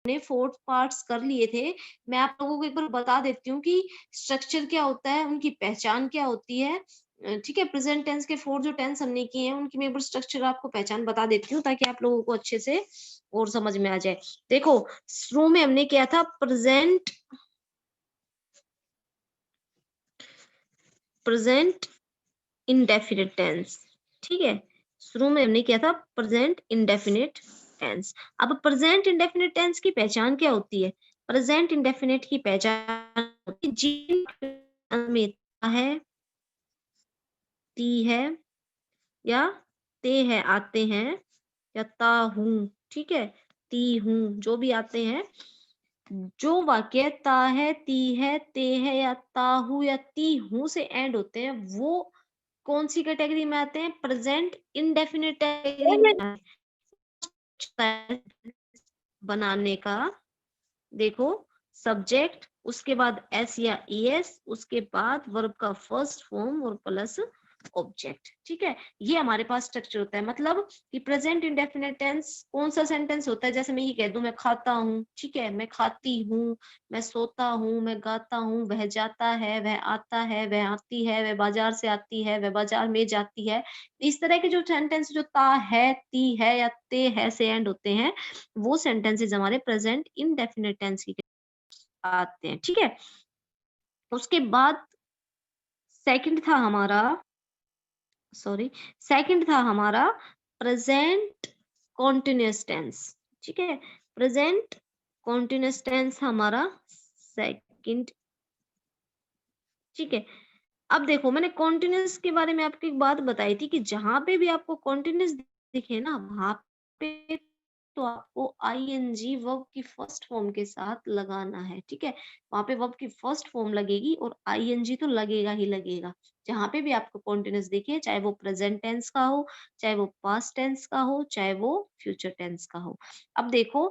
हमने 4 पार्ट्स कर लिए थे। मैं आप लोगों को एक बार बता देती हूँ कि स्ट्रक्चर क्या होता है, उनकी पहचान क्या होती है। ठीक है, प्रेजेंट टेंस के 4 जो टेंस हमने किए हैं, उनकी मैं एक बार स्ट्रक्चर आपको पहचान बता देती हूँ ताकि आप लोगों को अच्छे से और समझ में आ जाए। देखो, शुरू में हमने किया था प्रेजेंट इंडेफिनिट टेंस। ठीक है, शुरू में हमने किया था प्रेजेंट इंडेफिनिट टेंस। अब प्रेजेंट इंडेफिनिट टेंस की पहचान क्या होती है? प्रेजेंट इंडेफिनिट की पहचान होती है जिन में है, ती है या ते है, आते हैं, या ता हूं। ठीक है, ती हूं, जो भी आते हैं, जो वाक्य ता है, ती है, ते है या ता हूं या ती हूं से एंड होते हैं, वो कौन सी कैटेगरी में आते हैं? प्रेजेंट इंडेफिनिट कैटेगरी में आते हैं। बनाने का, देखो, सब्जेक्ट, उसके बाद एस या ईएस, उसके बाद वर्ब का फर्स्ट फॉर्म और प्लस ऑब्जेक्ट। ठीक है, ये हमारे पास स्ट्रक्चर होता है। मतलब कि प्रेजेंट इंडेफिनिट टेंस कौन सा सेंटेंस होता है? जैसे मैं ये कह दूं, मैं खाता हूँ, ठीक है, मैं खाती हूँ, मैं सोता हूँ, मैं गाता हूँ, वह जाता है, वह आता है, वह आती है, वह बाजार से आती है, वह बाजार में जाती है। इस तरह के जो सेंटेंस जो ता है, ती है या ते है से एंड होते हैं, वो सेंटेंसेस हमारे प्रेजेंट इंडेफिनिट टेंस की आते हैं। ठीक है, उसके बाद सेकंड था हमारा, सॉरी, सेकंड था हमारा प्रेजेंट कॉन्टिन्यूअस टेंस। ठीक है, प्रेजेंट कॉन्टिन्यूअस टेंस हमारा सेकंड। ठीक है, अब देखो, मैंने कॉन्टिन्यूअस के बारे में आपको एक बात बताई थी कि जहां पे भी आपको कॉन्टिन्यूअस दिखे ना, वहां पे तो आपको आईएनजी वर्ब की फर्स्ट फॉर्म के साथ लगाना है। ठीक है, वहां पे वर्ब की फर्स्ट फॉर्म लगेगी और आईएनजी तो लगेगा ही लगेगा। जहां पे भी आपको कॉन्टिन्यूअस दिखे, चाहे वो प्रेजेंट टेंस का हो, चाहे वो पास्ट टेंस का हो, चाहे वो फ्यूचर टेंस का हो। अब देखो,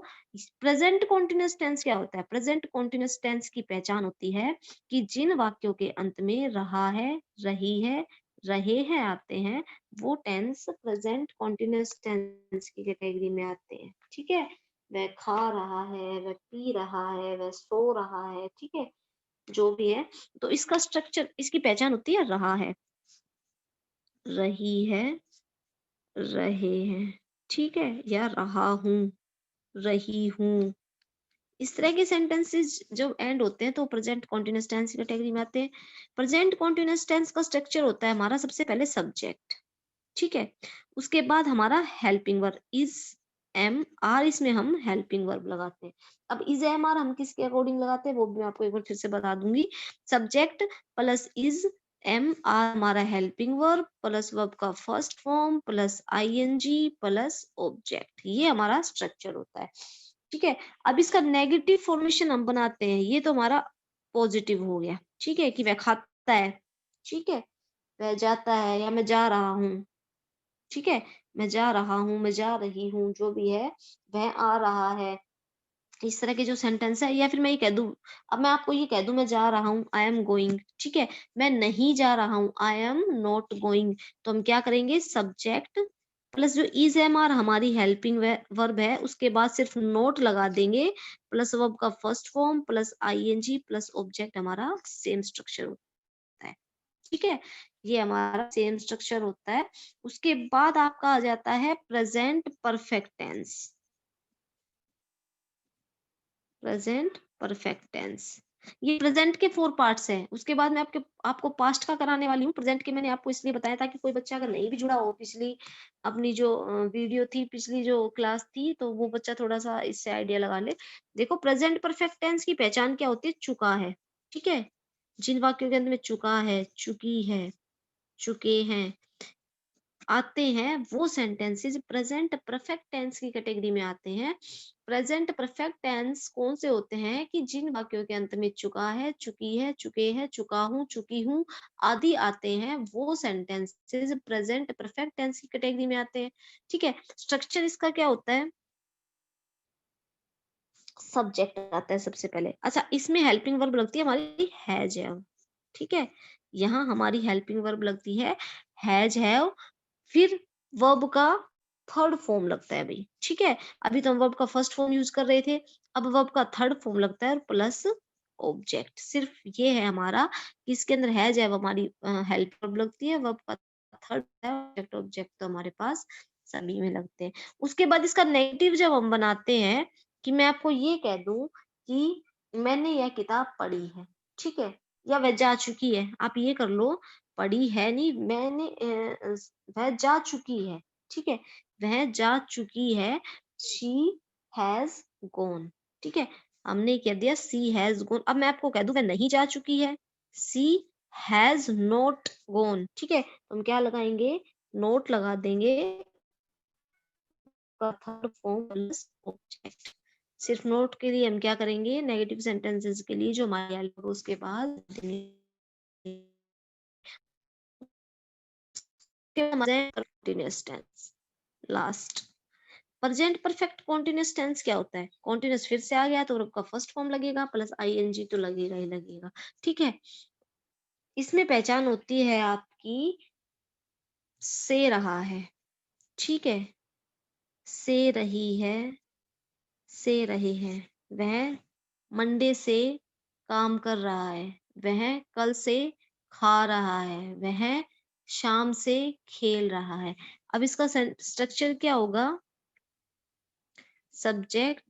प्रेजेंट कॉन्टिन्यूअस टेंस क्या होता है? प्रेजेंट कॉन्टिन्यूअस टेंस की पहचान होती है कि जिन वाक्यों के अंत में रहा है, रही है, रहे हैं आते हैं, वो टेंस प्रेजेंट कॉन्टिन्यूअस टेंस की कैटेगरी में आते हैं। ठीक है, वह खा रहा है, वह पी रहा है, वह सो रहा है, ठीक है, जो भी है। तो इसका स्ट्रक्चर, इसकी पहचान होती है रहा है, रही है, रहे हैं, ठीक है, या रहा हूं, रही हूं। इस तरह के सेंटेंसेस जब एंड होते हैं तो प्रेजेंट कॉन्टिन्यूअस टेंस की कैटेगरी में आते हैं। प्रेजेंट कॉन्टिन्यूअस टेंस का स्ट्रक्चर होता है हमारा सबसे पहले सब्जेक्ट। ठीक है, उसके बाद हमारा helping verb is, am are, इसमें हम हेल्पिंग वर्ब लगाते हैं। अब इज एम आर हम किसके अकॉर्डिंग लगाते हैं वो भी मैं आपको एक बार फिर से बता दूंगी। Subject plus is, am are हमारा हेल्पिंग वर्ब प्लस वर्ब का first form plus ING plus object, ये हमारा स्ट्रक्चर होता है। ठीक है, अब इसका नेगेटिव फॉर्मेशन हम बनाते हैं। ये तो हमारा पॉजिटिव हो गया, ठीक है, कि वह खाता है, ठीक है, वह जाता है, या मैं जा रहा हूँ, ठीक है, मैं जा रहा हूँ, मैं जा रही हूँ, जो भी है, वह आ रहा है। इस तरह के जो सेंटेंस है, या फिर मैं ये कह दूं, अब मैं आपको ये कह दूं, मैं जा रहा हूँ, आई एम गोइंग, ठीक है, मैं नहीं जा रहा हूँ, आई एम नॉट गोइंग। तो हम क्या करेंगे? सब्जेक्ट प्लस जो इज एम आर हमारी हेल्पिंग वर्ब है, उसके बाद सिर्फ नोट लगा देंगे, प्लस वर्ब का first form plus ING plus object, हमारा सेम स्ट्रक्चर होता है। ठीक है, ये हमारा सेम स्ट्रक्चर होता है। उसके बाद आपका आ जाता है present perfect tense. Present perfect tense, ये प्रेजेंट के 4 पार्ट्स हैं। उसके बाद मैं आपको पास्ट का कराने वाली हूँ। प्रेजेंट के मैंने आपको इसलिए बताया ताकि कोई बच्चा अगर नहीं भी जुड़ा हो पिछली अपनी जो वीडियो थी, पिछली जो क्लास थी, तो वो बच्चा थोड़ा सा इससे आइडिया लगा ले। देखो, प्रेजेंट परफेक्ट टेंस की पहचान क्या होती है? चुका है, ठीक है, जिन वाक्यों के अंत में चुका है, चुकी है, चुके हैं आते हैं, वो सेंटेंसेस प्रेजेंट परफेक्ट टेंस की कैटेगरी में आते हैं। प्रेजेंट परफेक्ट टेंस कौन से होते हैं? कि जिन वाक्यों के अंत में चुका है, चुकी है, चुके हैं, चुका हूं, चुकी हूं आदि आते हैं, वो सेंटेंसेस प्रेजेंट परफेक्ट टेंस की कैटेगरी में आते हैं। ठीक है, स्ट्रक्चर इसका क्या होता है? सब्जेक्ट आता है सबसे पहले। अच्छा, इसमें हेल्पिंग वर्ब लगती है हमारी हैज हैव, ठीक है, यहाँ हमारी हेल्पिंग वर्ब लगती है हैज हैव, फिर वर्ब का थर्ड फॉर्म लगता है भाई। ठीक है, अभी तो हम वर्ब का फर्स्ट फॉर्म यूज कर रहे थे, अब वर्ब का थर्ड फॉर्म लगता है और प्लस ऑब्जेक्ट। सिर्फ ये है हमारा कि इसके अंदर है जब हमारी हेल्प वर्ब लगती है, वर्ब का थर्ड है ऑब्जेक्ट। ऑब्जेक्ट तो हमारे पास सभी में लगते हैं। उसके बाद इसका नेगेटिव जब हम बनाते हैं कि मैं आपको ये कह दूं कि मैंने यह किताब पढ़ी है, ठीक है, या वह जा चुकी है। आप ये कर लो, पढ़ी है नहीं, मैंने वह जा चुकी है, ठीक है, वह जा चुकी है, शी हैज गॉन, ठीक है। हमने कह दिया सी हैज गॉन। अब मैं आपको कह दूं वह नहीं जा चुकी है, सी हैज नॉट गॉन, ठीक है, तो हम क्या लगाएंगे, नोट लगा देंगे का थर्ड फॉर्म प्लस ऑब्जेक्ट। सिर्फ नोट के लिए हम क्या करेंगे, नेगेटिव सेंटेंसेस के लिए जो हमारे उसके बाद continuous tense. Last present perfect continuous tense क्या होता है, कॉन्टिन्यूअस फिर से आ गया तो वर्ब का फर्स्ट फॉर्म लगेगा प्लस आईएनजी तो लगेगा ही लगेगा, ठीक है। इसमें पहचान होती है आपकी से रहा है, ठीक है, से रही है, से रहे हैं, वह मंडे से काम कर रहा है, वह कल से खा रहा है, वह शाम से खेल रहा है। अब इसका स्ट्रक्चर क्या होगा, सब्जेक्ट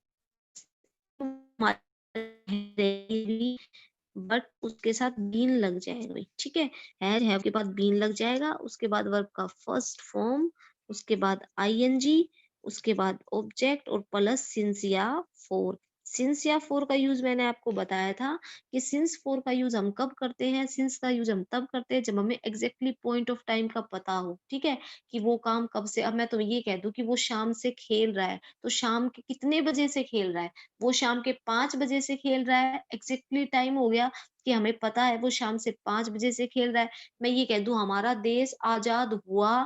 बट उसके साथ बीन लग जाएगा भाई, ठीक है, हैव के बाद बीन लग जाएगा, उसके बाद वर्ब का फर्स्ट फॉर्म, उसके बाद आईएनजी, उसके बाद ऑब्जेक्ट और प्लस सिंस या फोर। सिंस या फोर का यूज मैंने आपको बताया था कि सिंस फोर का यूज हम कब करते हैं, सिंस का यूज हम तब करते हैं जब हमें एग्जैक्टली पॉइंट ऑफ टाइम का पता हो, ठीक है, कि वो काम कब से। अब मैं तो ये कह दूं कि वो शाम से खेल रहा है, तो शाम के कितने बजे से खेल रहा है, वो शाम के 5 बजे से खेल रहा है, एग्जैक्टली टाइम हो गया कि हमें पता है वो शाम से 5 बजे से खेल रहा है। मैं ये कह दूं हमारा देश आजाद हुआ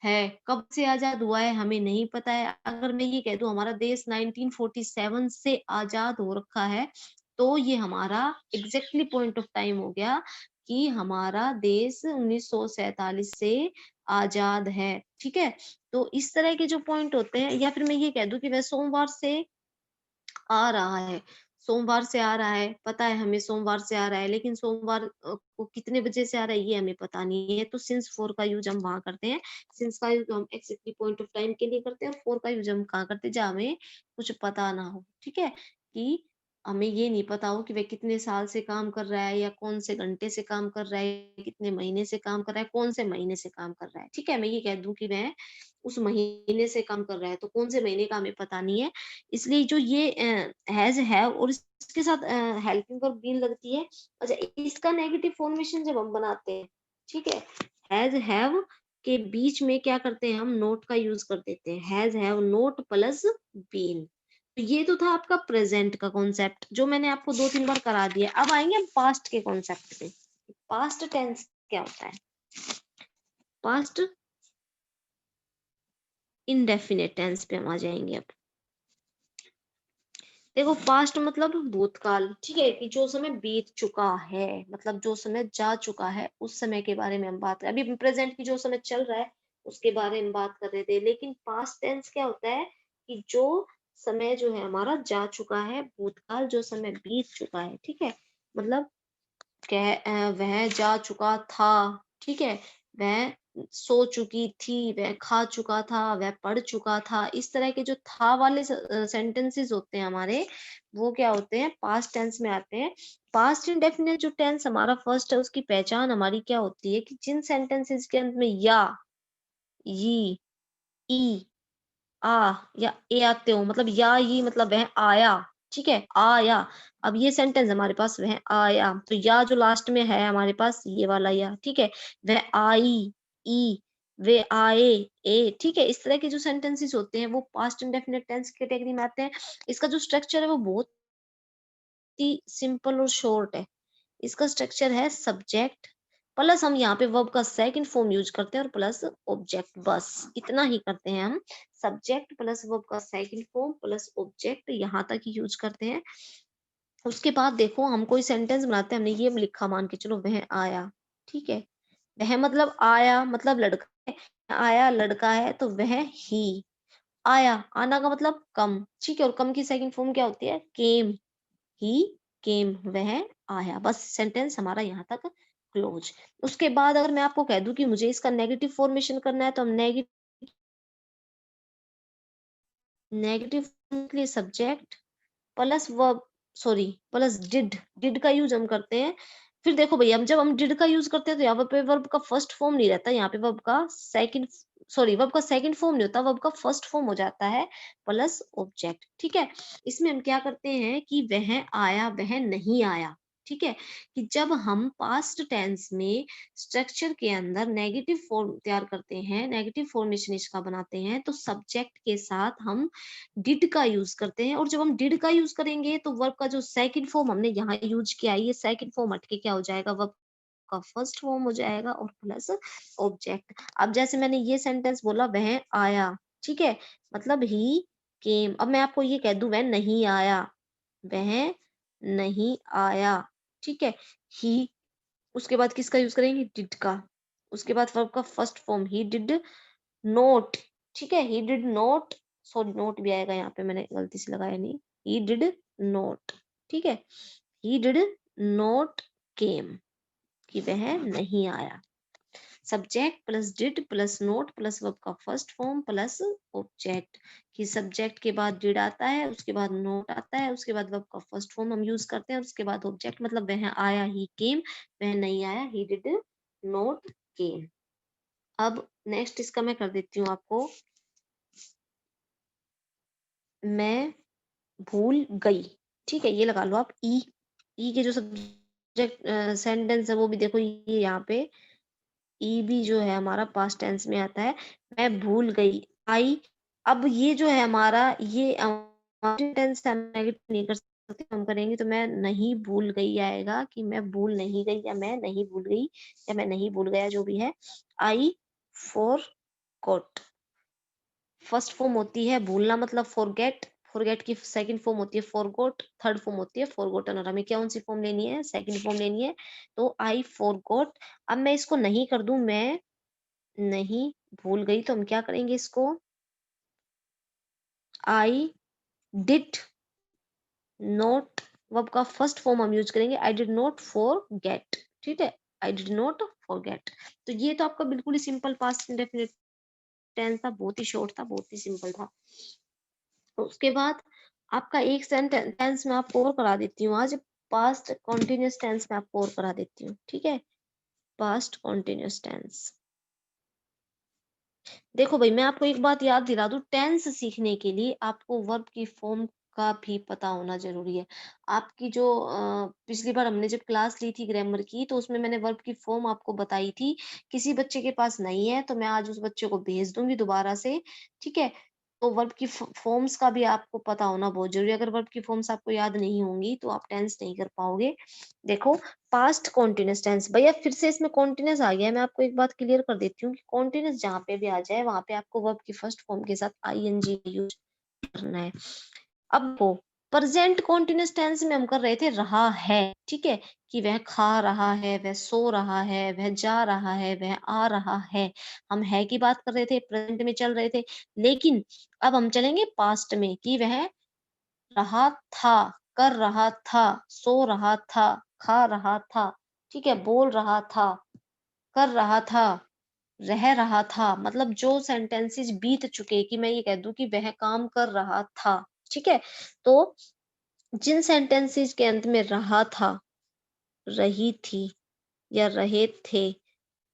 है, कब से आजाद हुआ है हमें नहीं पता है। अगर मैं ये कह दूं हमारा देश 1947 से आजाद हो रखा है, तो ये हमारा एग्जैक्टली पॉइंट ऑफ टाइम हो गया कि हमारा देश 1947 से आजाद है, ठीक है। तो इस तरह के जो पॉइंट होते हैं, या फिर मैं ये कह दूं कि वह सोमवार से आ रहा है, सोमवार से आ रहा है, पता है हमें सोमवार से आ रहा है, लेकिन सोमवार को कितने बजे से आ रहा है ये हमें पता नहीं है, तो सिंस फोर का यूज हम वहां करते हैं। सिंस का यूज हम एक्जेक्टली पॉइंट ऑफ टाइम के लिए करते हैं, और फोर का यूज हम कहाँ करते हैं जहाँ हमें कुछ पता ना हो, ठीक है, कि हमें ये नहीं पता हो कि वह कितने साल से काम कर रहा है, या कौन से घंटे से काम कर रहा है, कितने महीने से काम कर रहा है, कौन से महीने से काम कर रहा है, ठीक है। मैं ये कह दूं कि वह उस महीने से काम कर रहा है, तो कौन से महीने का हमें पता नहीं है, इसलिए जो ये हैज है और इसके साथ हेल्पिंग वर्ब बीन लगती है। अच्छा, इसका नेगेटिव फॉर्मेशन जब हम बनाते हैं, ठीक है, हैज हैव के बीच में क्या करते हैं हम, नोट का यूज कर देते हैं, has have not plus been. तो ये तो था आपका प्रेजेंट का कॉन्सेप्ट जो मैंने आपको 2-3 बार करा दिया। अब आएंगे हम पास्ट के कॉन्सेप्ट पे। पास्ट टेंस क्या होता है, पास्ट इनडेफिनेट टेंस पे हम आ जाएंगे अब। देखो पास्ट मतलब भूतकाल, ठीक है, कि जो समय बीत चुका है, मतलब जो समय जा चुका है उस समय के बारे में हम बात कर, अभी प्रेजेंट की जो समय चल रहा है उसके बारे में बात कर रहे थे। लेकिन पास्ट टेंस क्या होता है कि जो समय जो है हमारा जा चुका है, भूतकाल जो समय बीत चुका है, ठीक है, मतलब वह जा चुका था, ठीक है, वह सो चुकी थी, वह खा चुका था, वह पढ़ चुका था। इस तरह के जो था वाले सेंटेंसेस होते हैं हमारे, वो क्या होते हैं, पास्ट टेंस में आते हैं। पास्ट इंडेफिनिट जो टेंस हमारा फर्स्ट है, उसकी पहचान हमारी क्या होती है कि जिन सेंटेंसेस के अंत में या, यी, ई, आ या ए आते हो, मतलब या ये मतलब वह आया, ठीक है, आया। अब ये सेंटेंस हमारे पास वह आया, तो या जो लास्ट में है हमारे पास ये वाला या, ठीक है, वह आई, ई, वे आए, ए, ठीक है। इस तरह के जो सेंटेंसेस होते हैं वो पास्ट इंडेफिनिट टेंस कैटेगरी में आते हैं। इसका जो स्ट्रक्चर है वो बहुत ही सिंपल और शॉर्ट है। इसका स्ट्रक्चर है सब्जेक्ट प्लस हम यहाँ पे वर्ब का सेकंड फॉर्म यूज करते हैं और प्लस ऑब्जेक्ट, बस इतना ही करते हैं हम। सब्जेक्ट प्लस वर्ब का सेकंड फॉर्म प्लस ऑब्जेक्ट यहाँ तक ही यूज करते हैं। उसके बाद देखो हम कोई सेंटेंस बनाते हैं, हमने ये लिखा मान के चलो वह आया, ठीक है, वह मतलब आया मतलब लड़का है, आया लड़का है तो वह ही, आया, आना का मतलब कम, ठीक है, और कम की सेकंड फॉर्म क्या होती है? केम, ही केम, वह आया। बस सेंटेंस हमारा यहाँ तक क्लोज। उसके बाद अगर मैं आपको कह दूं कि मुझे इसका नेगेटिव फॉर्मेशन करना है, तो हम नेगेटिव के लिए subject plus verb, sorry, plus did का यूज हम करते हैं। फिर देखो भैया, हम जब हम डिड का यूज करते हैं तो यहाँ पे वर्ब का फर्स्ट फॉर्म नहीं रहता, यहाँ पे वर्ब का सेकंड, सॉरी, वर्ब का सेकंड फॉर्म नहीं होता, वर्ब का फर्स्ट फॉर्म हो जाता है प्लस ऑब्जेक्ट, ठीक है। इसमें हम क्या करते हैं कि वह आया, वह नहीं आया, ठीक है, कि जब हम पास्ट टेंस में स्ट्रक्चर के अंदर नेगेटिव फॉर्म तैयार करते हैं, नेगेटिव फॉर्मेशन इसका बनाते हैं, तो सब्जेक्ट के साथ हम डिड का यूज करते हैं। और जब हम डिड का यूज करेंगे तो वर्ब का जो सेकंड फॉर्म हमने यहाँ यूज किया है, ये सेकंड फॉर्म हटके क्या हो जाएगा? वर्ब का फर्स्ट फॉर्म हो जाएगा और प्लस ऑब्जेक्ट। अब जैसे मैंने ये सेंटेंस बोला, वह आया, ठीक है, मतलब ही केम। अब मैं आपको ये कह दूं वह नहीं आया, वह नहीं आया, ठीक है, ही, उसके बाद किसका यूज करेंगे? डिड का। उसके बाद वर्ब का first form he did note, ठीक है, he did note, sorry note भी आएगा यहाँ पे, मैंने गलती से लगाया नहीं, ही डिड नोट, ठीक है, ही डिड नोट केम, कि वह नहीं आया। Subject plus did plus not plus verb का फर्स्ट फॉर्म प्लस ऑब्जेक्ट, कि सब्जेक्ट के बाद डिड आता है, उसके बाद नोट आता है, उसके बाद वर्ब का फर्स्ट फॉर्म हम यूज करते हैं, उसके बाद ऑब्जेक्ट, मतलब वह आया, ही केम, वह नहीं आया, ही डिड नोट केम। अब नेक्स्ट इसका मैं कर देती हूँ आपको, मैं भूल गई, ठीक है, ये लगा लो आप ई के जो सब्जेक्ट सेंटेंस है वो भी देखो, ये यहाँ पे ई भी जो है हमारा पास्ट टेंस में आता है। मैं भूल गई, आई। अब ये जो है हमारा, ये टेंस नेगेटिव नहीं कर सकते, हम करेंगे तो मैं नहीं भूल गई आएगा, कि मैं भूल नहीं गई, या मैं नहीं भूल गई, या मैं नहीं भूल गया, जो भी है। I for got, first form होती है भूलना, मतलब फॉरगेट, फॉरगेट की सेकंड फॉर्म होती है फॉरगॉट, थर्ड फॉर्म होती है फॉरगॉटन, और हमें कौन सी फॉर्म लेनी है? सेकंड फॉर्म लेनी है, तो आई फॉरगॉट। अब मैं इसको नहीं कर दूं, मैं नहीं भूल गई, तो हम क्या करेंगे इसको? आई डिड नोट, वर्ब का फर्स्ट फॉर्म हम यूज करेंगे, आई डिड नॉट फॉरगेट, ठीक है, आई डिड नॉट फॉरगेट। तो ये तो आपका बिल्कुल ही सिंपल पास्ट इंडेफिनिट टेंस था, बहुत ही शॉर्ट था, बहुत ही सिंपल था। उसके बाद आपका एक सेंटेंस में आपको और करा देती हूँ आज, पास्ट कॉन्टिन्यूस टेंस में आपको और करा देती हूँ, ठीक है, पास्ट कॉन्टिन्यूस टेंस। देखो भाई, मैं आपको एक बात याद दिला दूं, टेंस सीखने के लिए आपको वर्ब की फॉर्म का भी पता होना जरूरी है। आपकी जो पिछली बार हमने जब क्लास ली थी ग्रामर की, तो उसमें मैंने वर्ब की फॉर्म आपको बताई थी। किसी बच्चे के पास नहीं है तो मैं आज उस बच्चे को भेज दूंगी दोबारा से, ठीक है। तो वर्ब की फॉर्म्स का भी आपको पता होना बहुत जरूरी है। अगर वर्ब की फॉर्म्स आपको याद नहीं होंगी तो आप टेंस नहीं कर पाओगे। देखो, पास्ट कॉन्टिन्यूस टेंस, भैया फिर से इसमें कॉन्टिन्यूस आ गया है। मैं आपको एक बात क्लियर कर देती हूँ कि कॉन्टिन्यूस जहाँ पे भी आ जाए वहां पे आपको वर्ब की फर्स्ट फॉर्म के साथ आईएनजी यूज करना है। अब वो प्रेजेंट कॉन्टिन्यूस टेंस में हम कर रहे थे रहा है, ठीक है, कि वह खा रहा है, वह सो रहा है, वह जा रहा है, वह आ रहा है। हम है की बात कर रहे थे, प्रेजेंट में चल रहे थे। लेकिन अब हम चलेंगे पास्ट में, कि वह रहा था, कर रहा था, सो रहा था, खा रहा था, ठीक है, बोल रहा था, कर रहा था, रह रहा था। मतलब जो सेंटेंसेस बीत चुके, कि मैं ये कह दूं कि वह काम कर रहा था, ठीक है। तो जिन सेंटेंसेस के अंत में रहा था, रही थी या रहे थे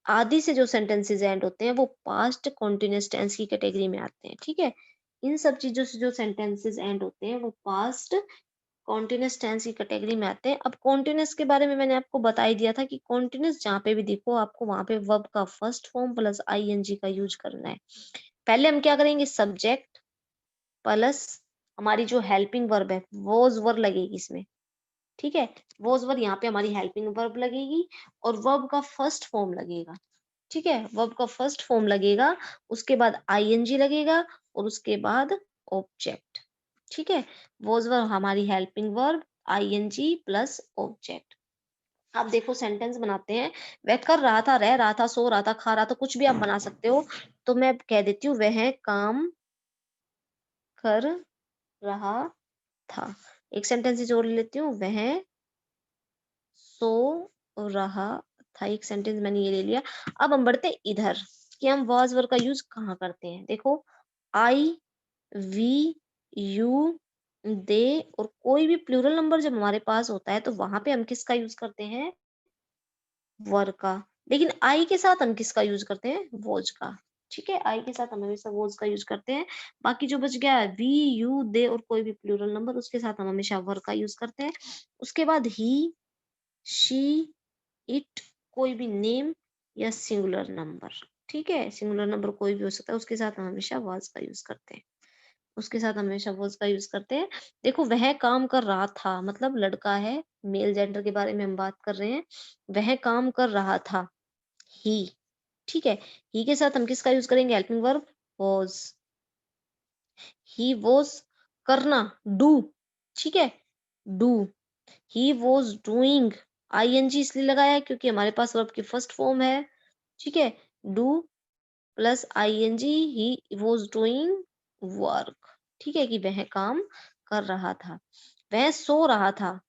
आदि से जो सेंटेंसेस एंड होते हैं, वो पास्ट कॉन्टिन्यूस टेंस की कैटेगरी में आते हैं, ठीक है। इन सब चीजों से जो सेंटेंसेस एंड होते हैं वो पास्ट कॉन्टिन्यूस टेंस की कैटेगरी में आते हैं। अब कॉन्टिन्यूस के बारे में मैंने आपको बता ही दिया था कि कॉन्टिन्यूस जहाँ पे भी देखो आपको वहां पे वर्ब का फर्स्ट फॉर्म प्लस आईएनजी का यूज करना है। पहले हम क्या करेंगे? सब्जेक्ट प्लस हमारी जो हेल्पिंग वर्ब है वोज वर्ब लगेगी इसमें, ठीक है। वोज वर्ब यहाँ पे हमारी हेल्पिंग वर्ब लगेगी और वर्ब का फर्स्ट फॉर्म लगेगा, ठीक है, वर्ब का फर्स्ट फॉर्म लगेगा, उसके बाद आईएनजी लगेगा और उसके बाद ऑब्जेक्ट, ठीक है। वोज वर्ब हमारी helping verb, ING plus object. आप देखो सेंटेंस बनाते हैं, वह कर रहा था, रह रहा था, सो रहा था, खा रहा था, कुछ भी आप बना सकते हो। तो मैं कह देती हूँ वह काम कर रहा था। एक सेंटेंस और ले लेती हूँ, वह सो रहा था। एक सेंटेंस मैंने ये ले लिया। अब हम बढ़ते इधर कि हम वाज वर्ब का यूज कहाँ करते हैं। देखो आई, वी, यू, दे और कोई भी प्लूरल नंबर जब हमारे पास होता है तो वहां पे हम किसका यूज करते हैं, वर का। लेकिन आई के साथ हम किसका यूज करते हैं, वोज का। ठीक है, आई के साथ हम हमेशा वोज का यूज करते हैं। बाकी जो बच गया वी, यू, दे और कोई भी प्लूरल नंबर, उसके साथ हम हमेशा वर का यूज करते हैं। उसके बाद ही, शी, इट, कोई भी नेम या सिंगुलर नंबर। ठीक है, सिंगुलर नंबर कोई भी हो सकता है, उसके साथ हम हमेशा वाज का यूज करते हैं। उसके साथ हमेशा वाज का यूज करते हैं। देखो वह काम कर रहा था, मतलब लड़का है, मेल जेंडर के बारे में हम बात कर रहे हैं। वह काम कर रहा था, ही। ठीक है, ही के साथ हम किसका यूज करेंगे, helping verb was. He was करना, डू। ठीक है, do. He was doing, ING इसलिए लगाया है क्योंकि हमारे पास वर्ब की फर्स्ट फॉर्म है। ठीक है, do plus ING, he was doing work. ठीक है, कि वह काम कर रहा था। वह सो रहा था,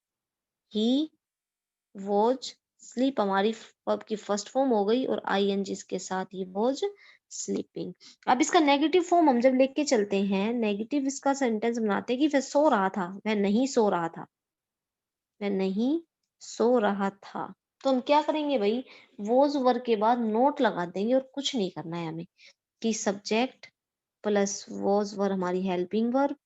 ही वॉज स्लीप, हमारी वर्ब की फर्स्ट फॉर्म हो गई और आईएनजी इसके साथ, ही वॉज स्लीपिंग। अब इसका नेगेटिव फॉर्म हम जब लेके चलते हैं, नेगेटिव इसका सेंटेंस बनाते हैं कि वह सो रहा था, वह नहीं सो रहा था, वह नहीं सो रहा था। तो हम क्या करेंगे भाई, वोज वर्ग के बाद नोट लगा देंगे और कुछ नहीं करना है हमें, कि सब्जेक्ट प्लस वोज वर्ग हमारी हेल्पिंग वर्ब,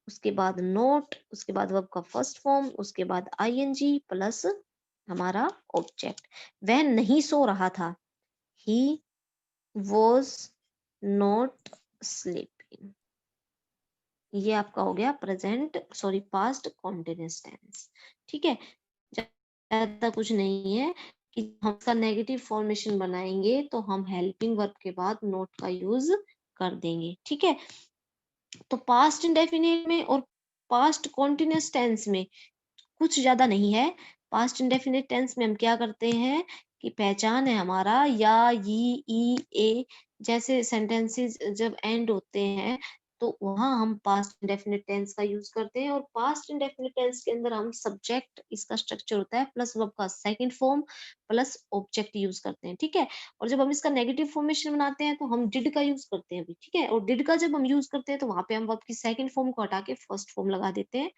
उसके बाद नोट, उसके बाद वर्ब का फर्स्ट फॉर्म, उसके बाद आईएनजी प्लस हमारा ऑब्जेक्ट। वह नहीं सो रहा था, ही वॉज नॉट स्लीपिंग। ये आपका हो गया present, sorry past continuous tense. ठीक है, ज्यादा कुछ नहीं है कि हम इसका नेगेटिव फॉर्मेशन बनाएंगे तो हम हेल्पिंग वर्ब के बाद नोट का यूज कर देंगे। ठीक है, तो पास्ट इंडेफिनिट में और पास्ट कॉन्टिन्यूअस टेंस में कुछ ज्यादा नहीं है। पास्ट इंडेफिनिट टेंस में हम क्या करते हैं कि पहचान है हमारा या, ई, ए जैसे सेंटेंसेस जब एंड होते हैं तो वहां हम पास्ट इंडेफिनिट टेंस का यूज करते हैं। और पास्ट इंडेफिनिट टेंस के अंदर हम सब्जेक्ट, इसका स्ट्रक्चर होता है प्लस वर्ब का second form plus object use करते हैं। ठीक है, और जब हम इसका नेगेटिव फॉर्मेशन बनाते हैं तो हम डिड का यूज करते हैं अभी। ठीक है, और डिड का जब हम यूज करते हैं तो वहां पे हम वर्ब की सेकंड फॉर्म को हटा के फर्स्ट फॉर्म लगा देते हैं।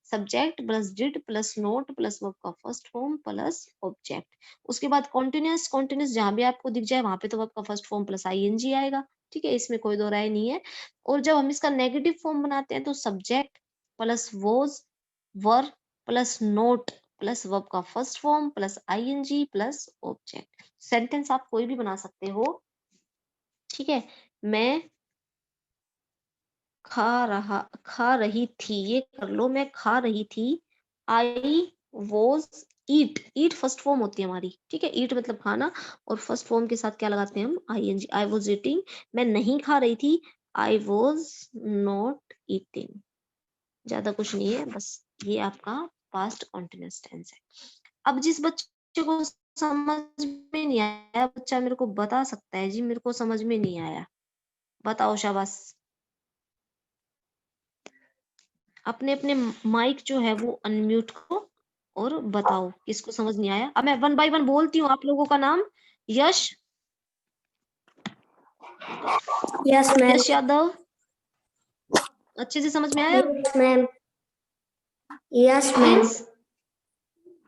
Subject plus did plus not plus verb का फर्स्ट फॉर्म प्लस ऑब्जेक्ट। उसके बाद कॉन्टिन्यूअस, कॉन्टिन्यूअस जहां भी आपको दिख जाए वहां पे तो वर्ब का फर्स्ट फॉर्म प्लस आईएनजी आएगा। ठीक है, इसमें कोई दो राय नहीं है। और जब हम इसका नेगेटिव फॉर्म बनाते हैं तो subject plus was were plus not plus verb का first form plus ING plus object. Sentence आप कोई भी बना सकते हो। ठीक है, मैं खा रही थी, ये कर लो, मैं खा रही थी। I was eat, eat first form होती है हमारी। ठीक है, ईट मतलब खाना और फर्स्ट फॉर्म के साथ क्या लगाते हैं हम, आईएनजी। आई वॉज ईटिंग, मैं नहीं खा रही थी। I was not eating. ज्यादा कुछ नहीं है, बस ये आपका पास्ट कॉन्टिन्यूअस टेंस है। अब जिस बच्चे को समझ में नहीं आया, बच्चा मेरे को बता सकता है, जी मेरे को समझ में नहीं आया, बताओ शाबाश। अपने अपने माइक जो है वो अनम्यूट करो और बताओ किसको समझ नहीं आया। अब मैं वन बाय वन बोलती हूँ आप लोगों का नाम। Yash, yes ma'am. यश यादव, अच्छे से समझ में आया। Yes ma'am. Yes ma'am. Prince,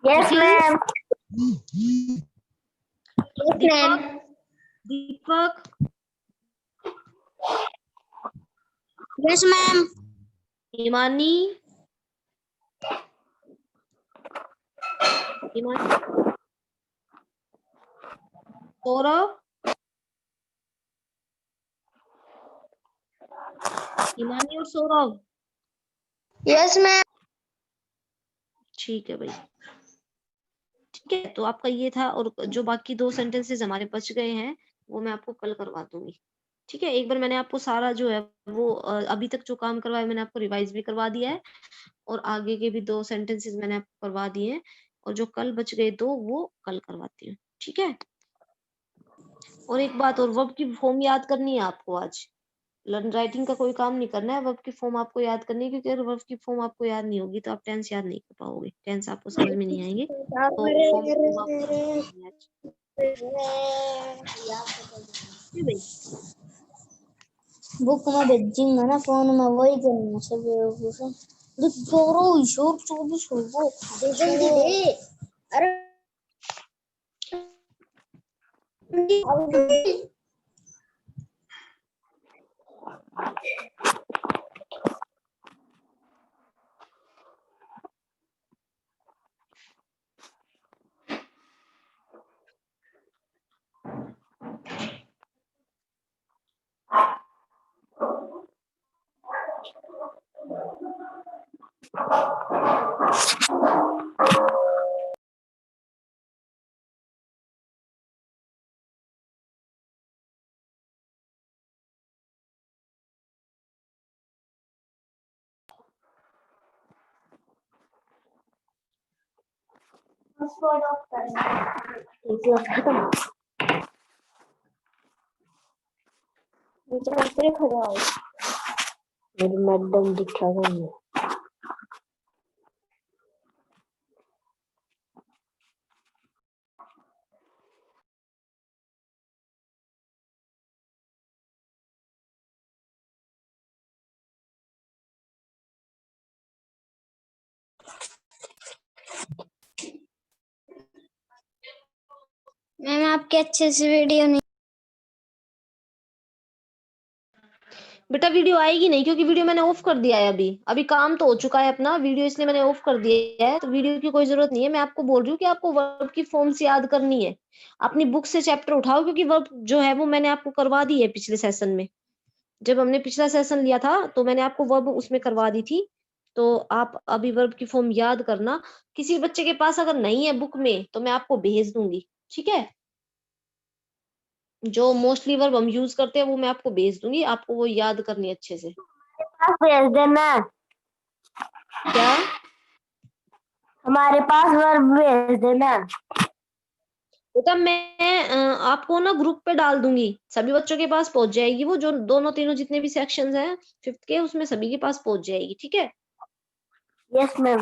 yes Nikhil, ma'am. Yes ma'am. Deepak, Deepak, yes ma'am. Himani, Himani, Saurabh, Himani और सौरभ। Yes ma'am. ठीक है भाई, ठीक है, तो आपका ये था। और जो बाकी दो सेंटेंसेस हमारे बच गए हैं वो मैं आपको कल करवा दूंगी। ठीक है, एक बार मैंने आपको सारा जो है वो अभी तक जो काम करवाया मैंने आपको रिवाइज भी करवा दिया है और आगे के भी दो सेंटेंसेस मैंने आपको करवा दिए हैं। और जो कल बच गए दो वो कल करवाती हूँ। ठीक है, और एक बात और, वर्ब की फॉर्म याद करनी है आपको आज। लर्न राइटिंग का कोई काम नहीं करना है, वर्ब की फॉर्म आपको याद करनी है, क्योंकि अगर वर्ब की फॉर्म आपको याद नहीं होगी तो आप टेंस याद नहीं कर पाओगे, टेंस आपको समझ में नहीं आएंगे, तो फॉर्म आपको जी भाई। बुक में भेजूंगा ना, फोन में वही करना सब जोरो शोर 24 हो जल्दी दे। अरे मेरी मैडम दिखा रही मैम आपके अच्छे से वीडियो नहीं। बेटा वीडियो आएगी नहीं, क्योंकि वीडियो मैंने ऑफ कर दिया है, अभी अभी काम तो हो चुका है अपना, वीडियो इसलिए मैंने ऑफ कर दिया है, तो वीडियो की कोई जरूरत नहीं है। मैं आपको बोल रही हूँ कि आपको वर्ब की फॉर्म से याद करनी है, अपनी बुक से चैप्टर उठाओ, क्योंकि वर्ब जो है वो मैंने आपको करवा दी है पिछले सेशन में। जब हमने पिछला सेशन लिया था तो मैंने आपको वर्ब उसमें करवा दी थी, तो आप अभी वर्ब की फॉर्म याद करना। किसी बच्चे के पास अगर नहीं है बुक में तो मैं आपको भेज दूंगी, ठीक है। जो मोस्टली वर्ब हम यूज करते हैं वो मैं आपको भेज दूंगी, आपको वो याद करनी है अच्छे से। भेज देना, क्या? हमारे पास वर्ब भेज देना। बेटा मैं आपको ना ग्रुप पे डाल दूंगी, सभी बच्चों के पास पहुंच जाएगी वो, जो दोनों तीनों जितने भी सेक्शंस हैं फिफ्थ के, उसमें सभी के पास पहुंच जाएगी, ठीक है। Yes ma'am.